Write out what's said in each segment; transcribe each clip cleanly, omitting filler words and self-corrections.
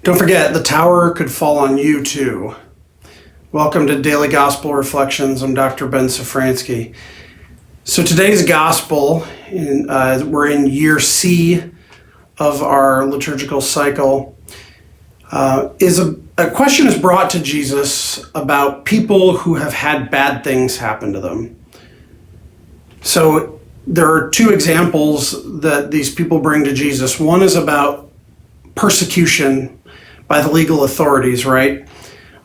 Don't forget, the tower could fall on you too. Welcome to Daily Gospel Reflections. I'm Dr. Ben Safransky. So today's gospel, we're in year C of our liturgical cycle, is a question is brought to Jesus about people who have had bad things happen to them. So there are two examples that these people bring to Jesus. One is about persecution by the legal authorities, right?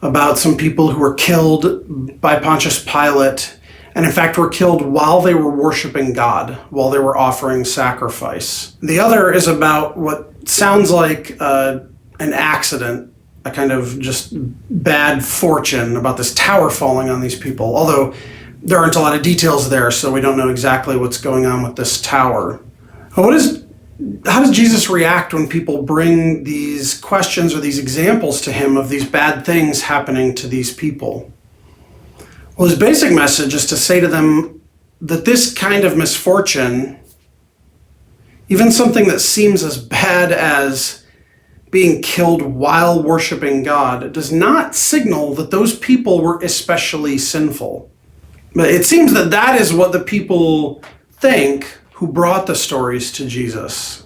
About some people who were killed by Pontius Pilate, and in fact were killed while they were worshiping God, while they were offering sacrifice. The other is about what sounds like an accident, a kind of just bad fortune, about this tower falling on these people, although there aren't a lot of details there, so we don't know exactly what's going on with this tower. How does Jesus react when people bring these questions or these examples to him of these bad things happening to these people? Well, his basic message is to say to them that this kind of misfortune, even something that seems as bad as being killed while worshiping God, does not signal that those people were especially sinful. But it seems that that is what the people think who brought the stories to Jesus.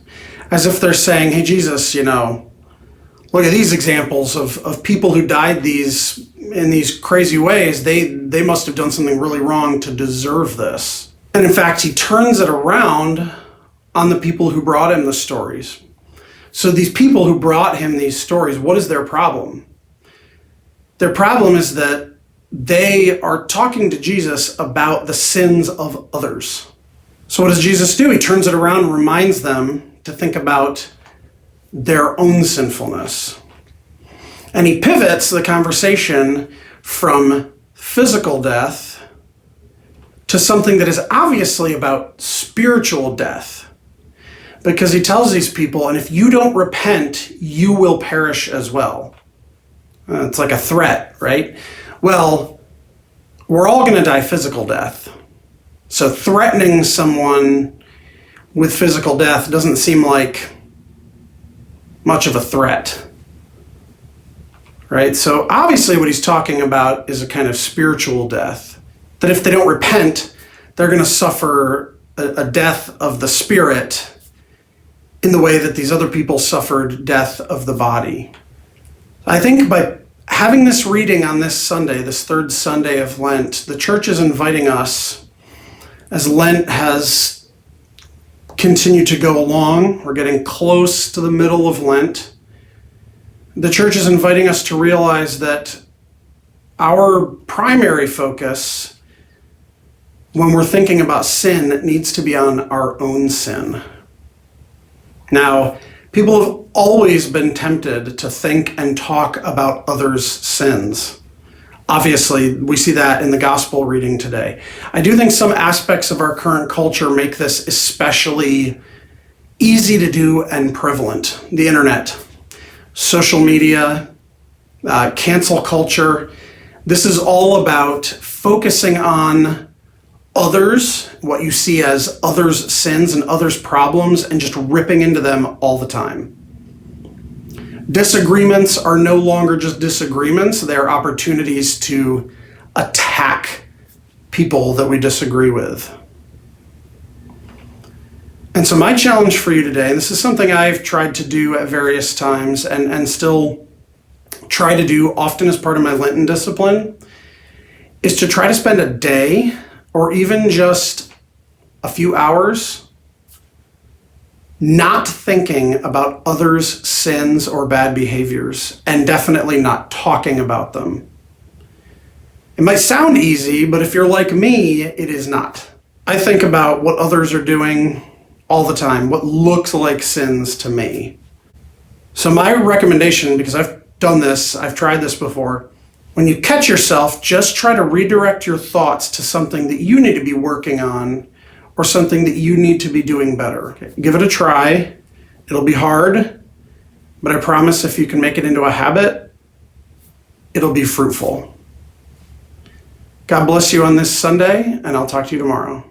As if they're saying, hey, Jesus, look at these examples of people who died in these crazy ways. They must have done something really wrong to deserve this. And in fact, he turns it around on the people who brought him the stories. So these people who brought him these stories, what is their problem? Their problem is that they are talking to Jesus about the sins of others. So what does Jesus do? He turns it around and reminds them to think about their own sinfulness. And he pivots the conversation from physical death to something that is obviously about spiritual death. Because he tells these people, and if you don't repent, you will perish as well. It's like a threat, right? Well, we're all going to die physical death. So threatening someone with physical death doesn't seem like much of a threat, right? So obviously what he's talking about is a kind of spiritual death, that if they don't repent, they're going to suffer a death of the spirit in the way that these other people suffered death of the body. I think by having this reading on this Sunday, this third Sunday of Lent, the church is inviting us, as Lent has continued to go along, we're getting close to the middle of Lent, the church is inviting us to realize that our primary focus when we're thinking about sin needs to be on our own sin. Now, people have always been tempted to think and talk about others' sins. Obviously, we see that in the gospel reading today. I do think some aspects of our current culture make this especially easy to do and prevalent. The internet, social media, cancel culture. This is all about focusing on others, what you see as others' sins and others' problems, and just ripping into them all the time. Disagreements are no longer just disagreements. They're opportunities to attack people that we disagree with. And so my challenge for you today, and this is something I've tried to do at various times and still try to do often as part of my Lenten discipline, is to try to spend a day or even just a few hours not thinking about others' sins or bad behaviors, and definitely not talking about them. It might sound easy, but if you're like me, it is not. I think about what others are doing all the time, what looks like sins to me. So my recommendation, because I've done this, I've tried this before, when you catch yourself, just try to redirect your thoughts to something that you need to be working on or something that you need to be doing better. Okay. Give it a try. It'll be hard, but I promise if you can make it into a habit, it'll be fruitful. God bless you on this Sunday, and I'll talk to you tomorrow.